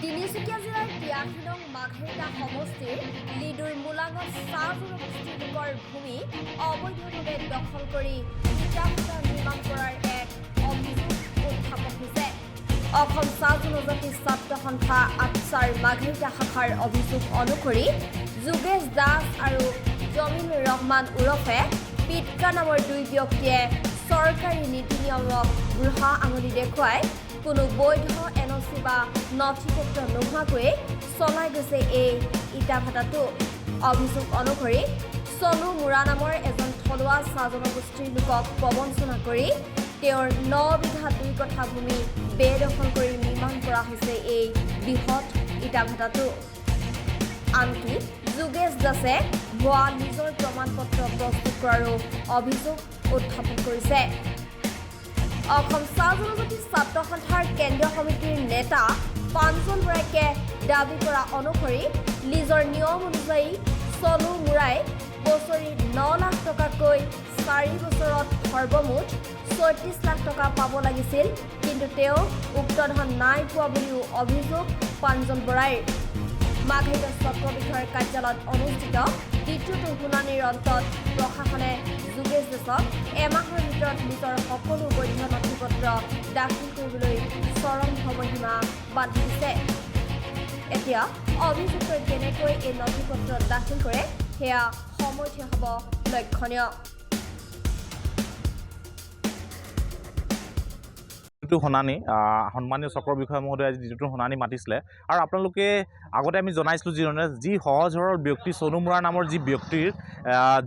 তিনিচুকীয়া জিলাৰ ৮৩ নং মাঘেৰিটা সমষ্টিৰ লিডুৰ মোলাঙত চাহ জনগোষ্ঠীৰ লোকৰ ভূমি অবৈধভাৱে দখল কৰি ইটাভাটা নিৰ্মাণ কৰাৰ এক অভিযোগ উত্থাপন হৈছে। অসম চাহ জনজাতি ছাত্ৰ সন্থা আটছাৰ মাঘেৰিটা শাখাৰ অভিযোগ অনুসৰি যোগেশ দাস আৰু জমিল ৰহমান ওৰফে পিটকা নামৰ দুই ব্যক্তিয়ে চৰকাৰী নীতি নিয়মক বুঢ়া আঙুলি দেখুৱাই কোনো বৈধ এনঅচি বা নথিপত্ৰ নোহোৱাকৈয়ে চলাই গৈছে এই ইটাভাটাটো। অভিযোগ অনুসৰি চনু মুৰা নামৰ এজন থলুৱা চাহ জনগোষ্ঠীৰ লোকক প্ৰবঞ্চনা কৰি তেওঁৰ ৯ বিঘা ২ কঠা ভূমি বেদখল কৰি নিৰ্মাণ কৰা হৈছে এই বৃহৎ ইটাভাটাটো। আনকি যোগেশ দাসে ভুৱা নিজৰ প্ৰমাণ পত্ৰ প্ৰস্তুত কৰাৰো অভিযোগ উত্থাপন কৰিছে। অসম চাহ জনজাতি ছাত্ৰ সন্থাৰ কেন্দ্ৰীয় সমিতিৰ নেতা পাঞ্জল বৰাইকে দাবী কৰা অনুসৰি লিজৰ নিয়ম অনুযায়ী চনু মুৰাই বছৰি ৯ লাখ টকাকৈ ৪ বছৰত সৰ্বমুঠ ৩৬ লাখ টকা পাব লাগিছিল, কিন্তু তেওঁ উক্ত ধন নাই পোৱা বুলিও অভিযোগ পাঞ্জল বৰাইৰ। মাঘেৰিটা চক্ৰ বিষয়াৰ কাৰ্যালয়ত অনুষ্ঠিত দ্বিতীয়টো শুনানিৰ অন্তত প্ৰশাসনে যোগেশ দাসক এমাহৰ ভিতৰত নিজৰ সকলো বৈধ নথিপত্ৰ দাখিল কৰিবলৈ চৰম সময়সীমা বান্ধি দিছে। এতিয়া অভিযুক্তই কেনেকৈ এই নথিপত্ৰ দাখিল কৰে সেয়া সময়তহে হ'ব লক্ষণীয়। শুনানি সন্মানীয় চক্ৰ বিষয়া মহোদয় আজি দ্বিতীয়টো শুনানি মাতিছিলে আৰু আপোনালোকে আগতে আমি জনাইছিলোঁ যিজনে যি সহজ সৰল ব্যক্তি চনু মুৰা নামৰ যি ব্যক্তিৰ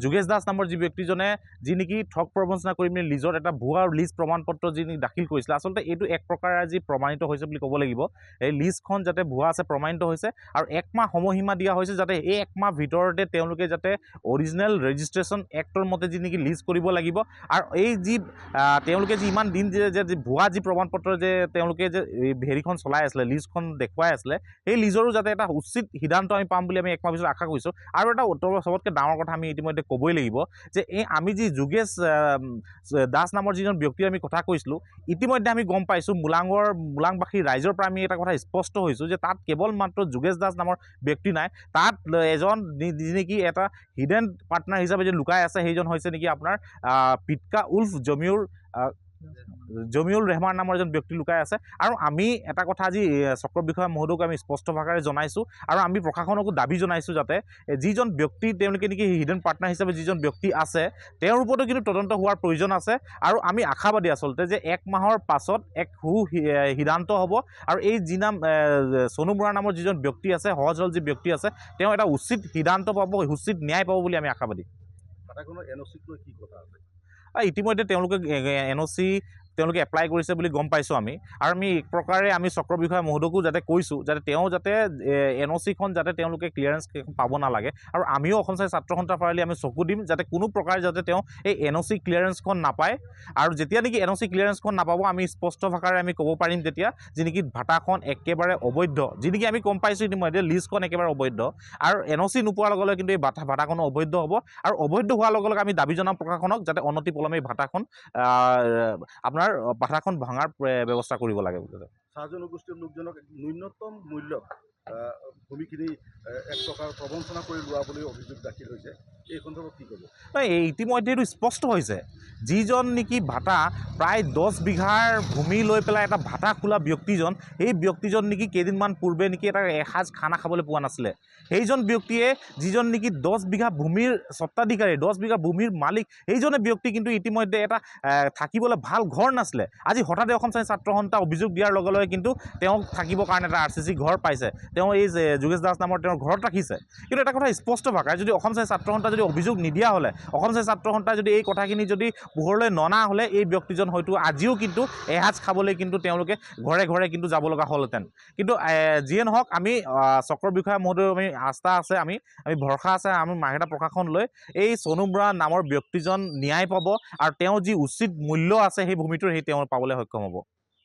যোগেশ দাস নামৰ যি ব্যক্তিজনে যি নেকি ঠগ প্ৰবঞ্চনা কৰি পিনে লিজৰ এটা ভুৱা লিজ প্ৰমাণ পত্ৰ যি দাখিল কৰিছিলে, আচলতে এইটো এক প্ৰকাৰে আজি প্ৰমাণিত হৈছে বুলি ক'ব লাগিব। এই লিজখন যাতে ভুৱা আছে প্ৰমাণিত হৈছে আৰু ১ মাহ সময়সীমা দিয়া হৈছে যাতে এই ১ মাহ ভিতৰতে তেওঁলোকে যাতে অৰিজিনেল ৰেজিষ্ট্ৰেশ্যন এক্টৰ মতে যি নেকি লিজ কৰিব লাগিব আৰু এই যি তেওঁলোকে যি ইমান দিন যে ভুৱা যি প্ৰমাণ পত্ৰ যে তেওঁলোকে যে হেৰিখন চলাই আছিলে লিজখন দেখুৱাই আছিলে সেই লিজৰো যাতে এটা উচিত সিদ্ধান্ত আমি পাম বুলি আমি ১ মাহ পিছত আশা কৰিছোঁ। আৰু এটা চবতকৈ ডাঙৰ কথা আমি ইতিমধ্যে ক'বই লাগিব যে এই আমি যি যোগেশ দাস নামৰ যিজন ব্যক্তিৰ আমি কথা কৈছিলোঁ, ইতিমধ্যে আমি গম পাইছোঁ মোলাংবাসী ৰাইজৰ পৰা আমি এটা কথা স্পষ্ট হৈছোঁ যে তাত কেৱল মাত্ৰ যোগেশ দাস নামৰ ব্যক্তি নাই, তাত এজন যি নেকি এটা হিডেন পাৰ্টনাৰ হিচাপে যে লুকাই আছে সেইজন হৈছে নেকি আপোনাৰ পিটকা উল্ফ জমিউল ৰেহমান নামৰ এজন ব্যক্তি লুকাই আছে। আৰু আমি এটা কথা আজি চক্ৰ বিষয়া মহোদয়ক আমি স্পষ্ট ভাষাৰে জনাইছোঁ আৰু আমি প্ৰশাসনকো দাবী জনাইছোঁ যাতে যিজন ব্যক্তি তেওঁলোকে নেকি হিডেন পাৰ্টনাৰ হিচাপে যিজন ব্যক্তি আছে তেওঁৰ ওপৰতো কিন্তু তদন্ত হোৱাৰ প্ৰয়োজন আছে আৰু আমি আশাবাদী আচলতে যে ১ মাহৰ পাছত এক সিদ্ধান্ত হ'ব আৰু এই যি নাম চনু মুৰা নামৰ যিজন ব্যক্তি আছে সহজ সৰল যি ব্যক্তি আছে তেওঁ এটা উচিত সিদ্ধান্ত পাব, উচিত ন্যায় পাব বুলি আমি আশাবাদী। ইতিমধ্যে তেওঁলোকে এনঅচি তেওঁলোকে এপ্লাই কৰিছে বুলি গম পাইছোঁ আমি আৰু আমি এক প্ৰকাৰে আমি চক্ৰ বিষয়া মহোদয়কো যাতে কৈছোঁ যাতে তেওঁ যাতে এনঅচিখন যাতে তেওঁলোকে ক্লিয়াৰেঞ্চ পাব নালাগে আৰু আমিও অসম চাহ ছাত্ৰ সন্থাৰ ফালেদি আমি চকু দিম যাতে কোনো প্ৰকাৰে যাতে তেওঁ এই এনঅচি ক্লিয়াৰেঞ্চখন নাপায় আৰু যেতিয়া নেকি এনঅচি ক্লিয়াৰেঞ্চখন নাপাব আমি স্পষ্ট ভাষাৰে আমি ক'ব পাৰিম তেতিয়া যি নেকি ভাটাখন একেবাৰে অবৈধ, যি নেকি আমি গম পাইছোঁ ইতিমধ্যে লিজখন একেবাৰে অবৈধ আৰু এনঅচি নোপোৱাৰ লগে লগে কিন্তু এই ভাটাখনো অবৈধ হ'ব আৰু অবৈধ হোৱাৰ লগে লগে আমি দাবী জনাম প্ৰশাসনক যাতে অনতি পলমে এই ভাটাখন আপোনাৰ ভাটাখন ভঙাৰ ব্যৱস্থা কৰিব লাগে। চাহ জনগোষ্ঠীৰ লোকজনক ন্যূনতম মূল্য ভূমিখিনি এক প্ৰকাৰ প্ৰবঞ্চনা কৰি লোৱা বুলি অভিযোগ দাখিল হৈছে, এই সন্দৰ্ভত কি ক'ব? ইতিমধ্যে এইটো স্পষ্ট হৈছে যিজন নেকি ভাটা প্ৰায় ১০ বিঘাৰ ভূমি লৈ পেলাই এটা ভাটা খোলা ব্যক্তিজন, এই ব্যক্তিজন নেকি কেইদিনমান পূৰ্বে নেকি এটা এসাঁজ খানা খাবলৈ পোৱা নাছিলে। সেইজন ব্যক্তিয়ে যিজন নেকি ১০ বিঘা ভূমিৰ স্বত্বাধিকাৰী ১০ বিঘা ভূমিৰ মালিক সেইজনে ব্যক্তি কিন্তু ইতিমধ্যে এটা থাকিবলৈ ভাল ঘৰ নাছিলে। আজি হঠাতে অসম চাহ ছাত্ৰ সন্থা অভিযোগ দিয়াৰ লগে লগে কিন্তু তেওঁক থাকিবৰ কাৰণে এটা RCC ঘৰ পাইছে, তেওঁ এই যোগেশ দাস নামৰ তেওঁৰ ঘৰত ৰাখিছে। কিন্তু এটা কথা স্পষ্ট ভাষাৰে যদি অসম চাহ ছাত্ৰ সন্থা যদি অভিযোগ নিদিয়া হ'লে, অসম চাহ ছাত্ৰ সন্থাই যদি এই কথাখিনি যদি পোহৰলৈ ননা হ'লে এই ব্যক্তিজন হয়তো আজিও কিন্তু এসাঁজ খাবলৈ কিন্তু তেওঁলোকে ঘৰে ঘৰে কিন্তু যাব লগা হ'লহেঁতেন। কিন্তু যিয়ে নহওক আমি চক্ৰ বিষয়া মহোদয়ৰ আমি আস্থা আছে, আমি ভৰসা আছে আমি মাঘেৰিটা প্ৰশাসনলৈ এই চনু মুৰা নামৰ ব্যক্তিজন ন্যায় পাব আৰু তেওঁ যি উচিত মূল্য আছে সেই ভূমিটোৰ সেই তেওঁ পাবলৈ সক্ষম হ'ব।